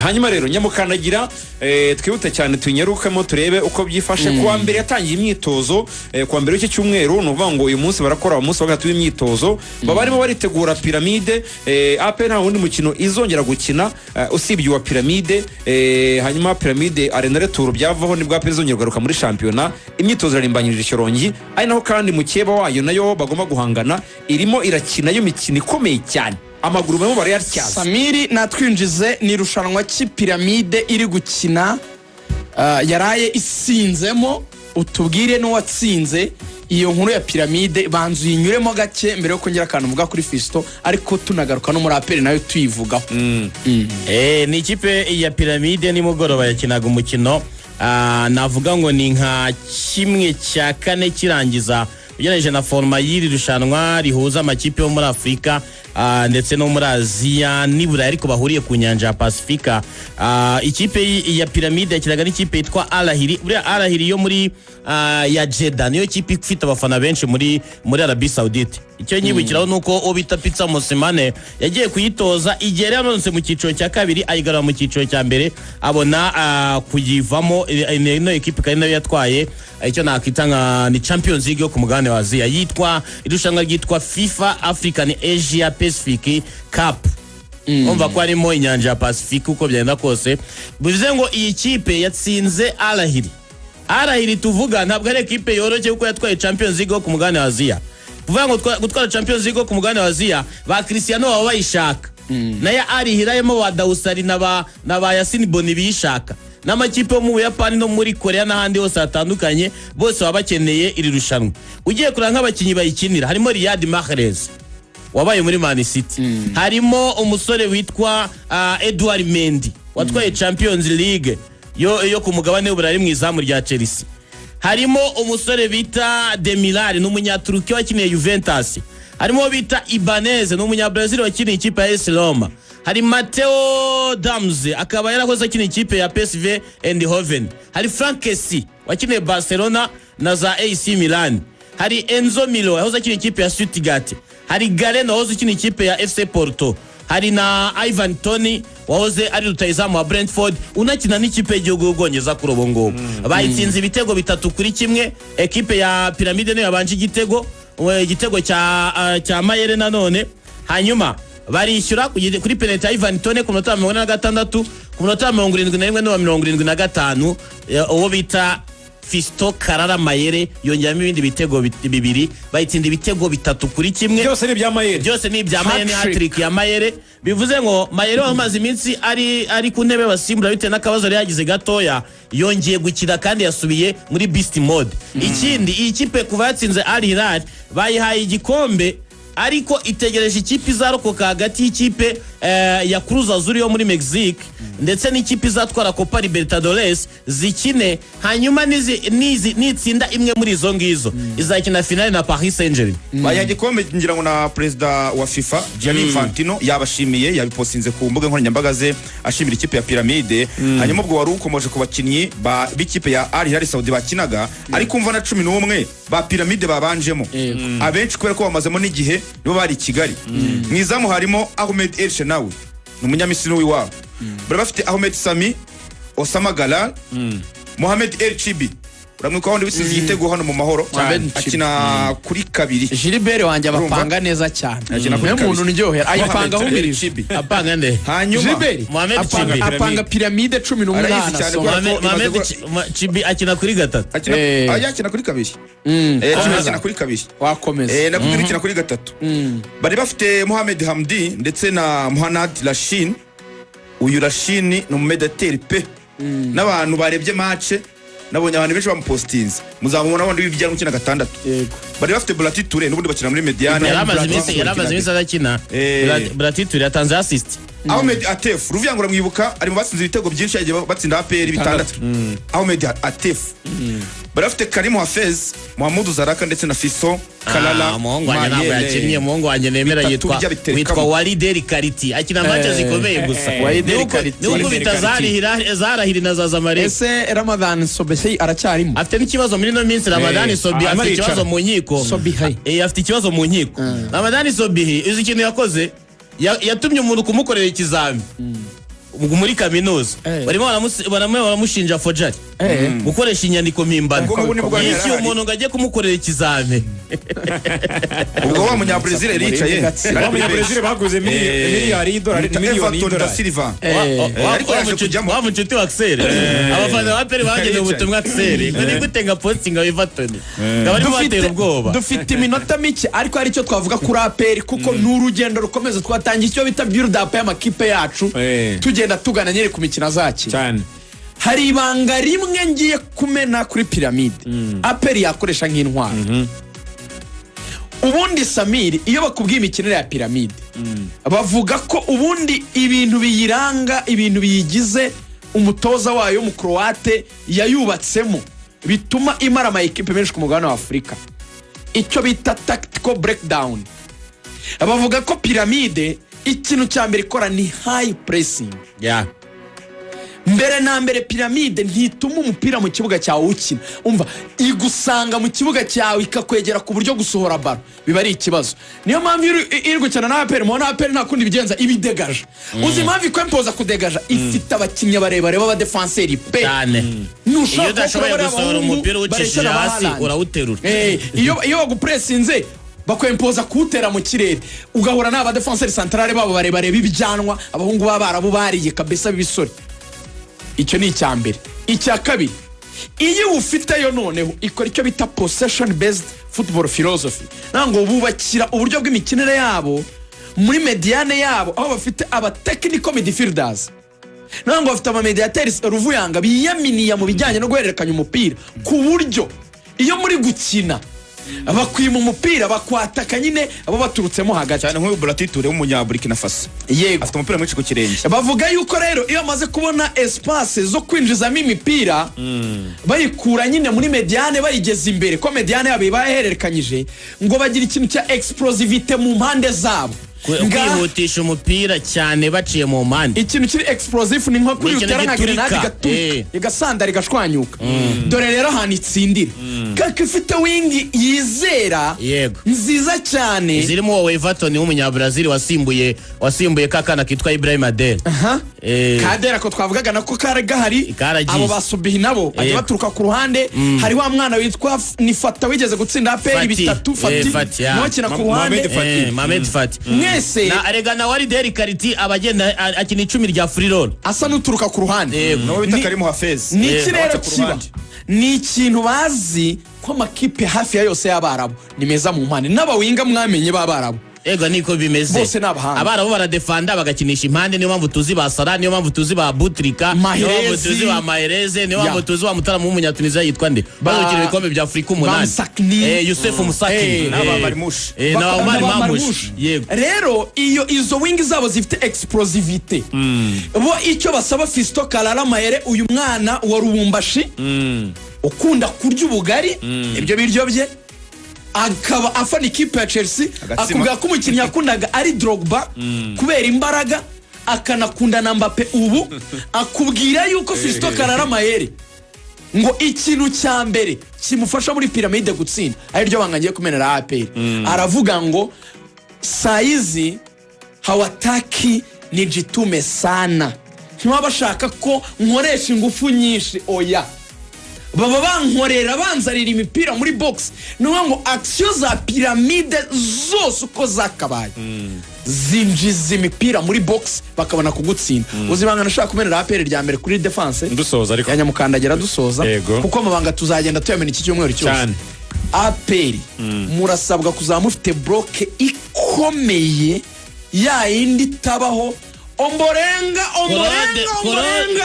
hanyuma rero nyamukandagira twibute cyane tunyerukemo turebe uko byifashe kuwa mbere yatangiye imyitozo kuwa mbere y'iki cyumweru no vuga ngo uyu munsi barakora umunsi wa gatatu w'imyitozo babarimo baritegura Pyramide AP nta wundi mukino izongera gukina usibye wa Pyramide hanyuma Pyramide Arena Retour byavaho nibwo AP izongera kugaruka muri shampiyona imyitozo yarimbanyirije Shyorongi ari naho kandi mukeba wayo nayo bagomba guhangana irimo irakina yo mikino ikomeye cyane amaguru bamwe barayatyaza Samiri natwinjize ni rushanwa cy'Pyramide iri gukina yaraye isinzemo utubwire no watsinze iyo nkuru ya Pyramide banzu yinyuremo gake mbere yo kongera akantu vuga kuri Fisto ariko tunagaruka no muri aperi nayo tuyivugaho ni ikipe ya Pyramide ni mugoroba yakinaga umukino navuga ngo ni nka kimwe cya kane kirangiza ugereranije na forma y'iri rushanwa rihuza amakipe yo muri Afrika ndetse no muri Aziya nibura ariko bahuriye ku nyanja ya Pasifika. Ikipe ya Pyramide yakinaga n'ikipe yitwa Al Ahly. Buriya Al Ahly yo muri ya Jeddah niyo kipe ifite abafana benshi muri Arabie Saoudite. Icyo nyibukiraho nuko obita Pizza Mosimane yagiye kuyitoza igere yanonse mu cyiciro cya kabiri ayigarura mu cyiciro cya mbere abona kugivamo ino ekipe kandi nayo yatwaye icyo nakita ni Champions League yo ku mugabane wa Aziya yitwa irushanwa ryitwa FIFA African Asia Pacific Cup. Umva ko arimo inyanja ya Pacific uko byenda kose bivuze ngo iyi kipe yatsinze Al Ahly. Al Ahly tuvuga ntabwo ari ekipe yoroshye kuko yatwaye Champions League yo ku mugabane wa Aziya. Kuvuga ngo gutwara Champions League ku mugabane wa Aziya ba Cristiano baba bayishaka naya Al Hilal wa Dawsari na ba Yasin Boni bishaka n'amakipe yo mu Buyapani no muri Korea n'ahandi hose hatandukanye bose baba bakeneye iri rushanwa. Ugiye kuranga nk'abakinyi bayikinira harimo Riyad Mahrez wabaye muri Man City, harimo umusore witwa Edouard Mendy watwaye Champions League yo ku mugabane w'Uburayi mu izamu rya Chelsea, harimo umusore bita Demiral n'umunyaturuki wakiniye Juventus, harimo bita Ibanez n'umunyabrazil wakiniye ikipe ya AS Roma, hari Matteo Damze akaba yarakoze akiniye ikipe ya PSV Eindhoven, hari Frank Kessie wakiniye Barcelona na za AC Milan, hari Enzo Milo wahoze akiniye ikipe ya Stuttgart, hari Galen wahoze akiniye ikipe ya FC Porto, hari na Ivan Toney wahoze ari rutayizamu wa Brentford unakina n'ikipe y'igihugu y'Ubwongereza kuri ubu ngubu. Bayitsinze ibitego 3-1. Ekipe ya Pyramide niyo yabanje igitego cya Mayere nanone, hanyuma barishyura kuri penalty ya Ivan Toney ku minota 46, ku minota 71 no 75 uwo bita Fisto Karara Mayere yongeramo ibindi bitego bibiri bayitsinda ibitego 3-1. byose ni bya Mayere, byose ni bya Mayere, hat-trick ya Mayere. Bivuze ngo Mayere wamaze iminsi ari ku ntebe basimbura bite n'akabazo yagize gatoya yongeye gukira kandi yasubiye muri beast mode. Ikindi iyi kipe kuva yatsinze Al Hilal bayihaye igikombe ariko itegereje ikipe izarokoka hagati y'ikipe ya Cruz Azul yo muri Mexique ndetse n'ikipe izatwara Copa Libertadores zikine, hanyuma nitsinda imwe muri izo ngizo izakina finale na Paris Saint-Germain. Baya gikombe ngira ngo na president wa FIFA Gianni Infantino yabashimiye yabipostinze ku mbuga nkoranyambaga ze ashimira ikipe ya Pyramide. Hanyuma ubwo wari ukomeje ku bakinnyi b'ikipe ya Al Hilal Saudi bakinaga ariko umva na 11 ba Pyramide babanjemo abenshi kubera ko bamazemo n'igihe nibo bari Kigali. Mwizamu harimo Ahmed El Shenawi n'umunyamisiri w'iwabo, bari bafite Ahmed Sami, Osama Galal, Mohamed El Chibi uramwuka wundi wisize igitego hano mu mahoro akina kuri kabiri. Gilbert wanjye abapanga neza cyane umuntu ndyohera ayipanga humirije apanga nde hanyuma Mohamed Chibi apanga Pyramide 18 Mohamed Chibi akina kuri gatatu akina kuri kabiri akina kuri kabiri wakomeza nakubwira akina kuri gatatu. Bari bafite Mohamed Hamdi ndetse na Muhammad Lashin. Uyu Lashin ni umumedateri pe n'abantu barebye match nabonye abantu benshi bamupostinze muzamubona abandi b'ibijyana mu 6. Bari bafite Blati Touré n'ubundi bakina muri Mediane yaramaze iminsi agakina. Blati Touré yatanze assist. Ahmed Atef Ruvyango mwibuka ari mu basinze ibitego byinshi yagiye batsinda APR 6. Ahmed Atef bari bafite Karim Hafez, Mohamed Zaraka ndetse na Fiso Kalala. Mungu wanjye ntabwo yakinnye, Mungu wanjye nemera witwa Walid El Kariti akina match zikomeye gusa. Walid El Kariti nuko bitazarahira na Zazamarek. Ese Ramadan Sobhi aracyarimo afite n'ikibazo muri no minsi. Ramadan Sobhi afite ikibazo mu nkiko. Afite ikibazo mu nkiko. Ramadan Sobhi izi kintu yakoze yatumye umuntu kumukorera ikizami muri kaminuza barimo baramushinja forgery gukoresha inyandiko mpimbano yishyuye umuntu ngo ajye kumukorera ikizame ubwo wa munyabrazil yicaye wa munyabrazil baguze miliyari y'idolari miliyoni y'idolari wa mucuti wa Axel abafana ba Peri bageneye ubutumwa Axel ngo ni gute nga posting Everton barimo batera ubwoba. Dufite iminota mike ariko hari icyo twavuga kuri APR kuko n'urugendo rukomeza twatangiye icyo bita build up y'amakipe yacu tugenda tugana nyere ku mikino azakira cyane. Hari ibanga rimwe ngiye kumena kuri piramide APR yakoresha nk'intwaro. Ubundi Samiri iyo bakubwiye imikinire ya piramide bavuga ko ubundi ibintu biyiranga ibintu biyigize umutoza wayo mu Croate yayubatsemo bituma imara ama equipe menshi ku mugabane wa Afrika, icyo bita tactical breakdown. Bavuga ko piramide ikintu cya mbere ikora ni high pressing. Mbere na mbere piramide ntituma umupira mu kibuga cyawe ukina, umva igusanga mu kibuga cyawe ikakwegera ku buryo gusohora baro biba ari ikibazo. Niyo mpamvu iri gukina na APR mu APR nta kundi bigenza ibidegaje. Uzi impamvu ikwempoza kudegaja ifite abakinnyi barebare baba defenseur pe iyo udashoboye gusohora umupira ucishije hasi urawuterura. Iyo bagupressinze bakwempoza kuwutera mu kirere ugahura n'aba defenseur centrale babo barebare b'ibijyanwa abahungu b'abarabu bariye kabisa b'ibisore. Icyo ni icyambere. Icya kabiri, iyo ufiteyo noneho ikora icyo bita possession based football philosophy. Nango bubakira uburyo bw'imikinire yabo muri mediane yabo aho bafite aba technical midfielders. Nango bafite ama mediateurs Ruvuyanga biyaminiye mu bijyanye no guhererekanya umupira ku buryo iyo muri gukina abakwima umupira bakwataka nyine abo baturutsemo hagati cyane nk'uyu Bratiture w'umunyaburikina Faso. Yego afite umupira mwinshi ku kirenge. Bavuga yuko rero iyo amaze kubona espace zo kwinjizamo imipira bayikura nyine muri mediane bayigeza imbere ko mediane yabo bahererekanyije ngo bagira ikintu cya explosivity mu mpande zabo kwihutisha umupira cyane baciye mu mpande. Ikintu kiri explosive ni nko kuri utera nka grenade gatuka igasandara igashwanyuka. Dore rero ahantu itsindira kaka ifite wing yizera nziza cyane zirimo wowe Everton w'umunyabrazil wasimbuye kakana kitwa Ibrahim Adel. Kadera ko twavugaga nako karagahari abo basubihi nabo aje baturuka ku ruhande. Hari wa mwana witwa Nifata wigeze gutsinda APR 3 Fati nokina ku ruhande Mohamed Fati na aregana wari Deri Kariti abagenda akina 10 rya free roll asa n'uturuka ku ruhande no bita Karim Hafez. Ni kirero kiba ni ikintu bazi ko amakipe hafi ya yose y'Abarabu ni meza mu mpande n'abawinga mwamenye b'Abarabu. Ego niko bimeze. Bose nabahanga. Abarabu baradefanda bagakinisha impande niyo mpamvu tuzi ba Salah niyo mpamvu tuzi ba Butrika niyo mpamvu tuzi ba Mahrez niyo mpamvu tuzi ba Mutara mu Munyatuniziya yitwa nde bazokira ibikombe bya Afrika 8 Youssef Musaki n'aba Marmush na Omar Marmush. Yego rero izo wing zabo zifite explosivity bo icyo basaba Fisto Kalala Mayere uyu mwana wa Rubumbashi ukunda kurya ubugari ibyo biryo bye akaba afana ikipe ya Chelsea akubwira ko umukinnyi yakundaga ari Drogba kubera imbaraga akanakunda na Mbappe ubu akubwira yuko Fisto Kalala Mayere ngo ikintu cya mbere kimufasha muri piramide gutsinda ari ryo bangagiye kumenera APR. Aravuga ngo saizi hawataki nijitume sana ntibashaka ko nkoresha ingufu nyinshi oya baba bankorera banzarira imipira muri box ngo action za piramide zose uko zakabaye zinjiza imipira muri box bakabona kugutsinda. Uzibanga nashaka kumenera APR rya mbere kuri defense dusoza ariko yanyamukandagira dusoza kuko amabanga tuzagenda tuyamena iki cyumweru cyose. APR murasabwa kuzamufite block ikomeye ya yindi tabaho omborenga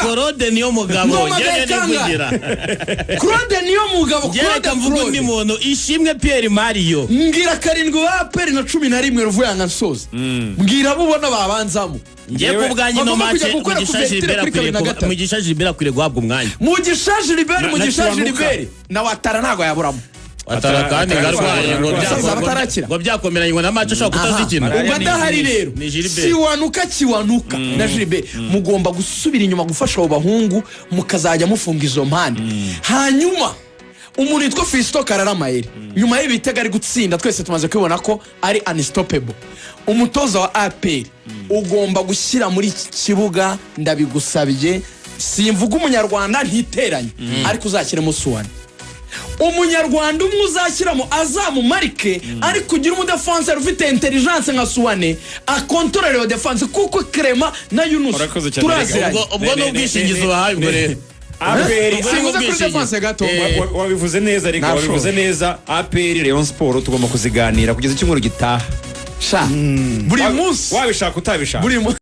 Claude niyo mugabo ngene kugira Claude niyo mugabo Claude mvugo ni muntu ishimwe Pierre Mario ngira karindwi wa APR na 11 Ruvuyanga nsoza mbwira bubona babanzamo ngiye kubwanye no match Mugisha Gilbert kwire guhabwa umwanya Mugisha Gilbert na Watara ntago yaburamo Watara kandi garwaye ngo byakomeranye ngo na match ashaka kutazikina ubwo ndahari rero kiwanuka na Gilbert mugomba gusubira inyuma gufasha abo bahungu mukazajya mufunga izo mpande hanyuma umuntu witwa Fiston Kararamayeri nyuma y'ibitego ari gutsinda twese tumaze kwibona ko ari unstoppable. Umutoza wa APR ugomba gushyira muri iki kibuga, ndabigusabye, simvuga umunyarwanda ntiteranye ariko uzashyiremo Suwane. Umunyarwanda umwe uzashyiramo azamumarike ariko ugira umudefanseri ufite intelligence nka Suwane akontorere iyo defense kuko Clement na Yunus turaziranye. ubwo n'ubwishingizi bahaye ubwo rero Singuze kuri defense gato. Wabivuze neza ariko wabivuze neza. APR Rayon Sport tugomba kuziganira kugeza icyumweru gitaha. Buri munsi wabishaka utabishaka buri munsi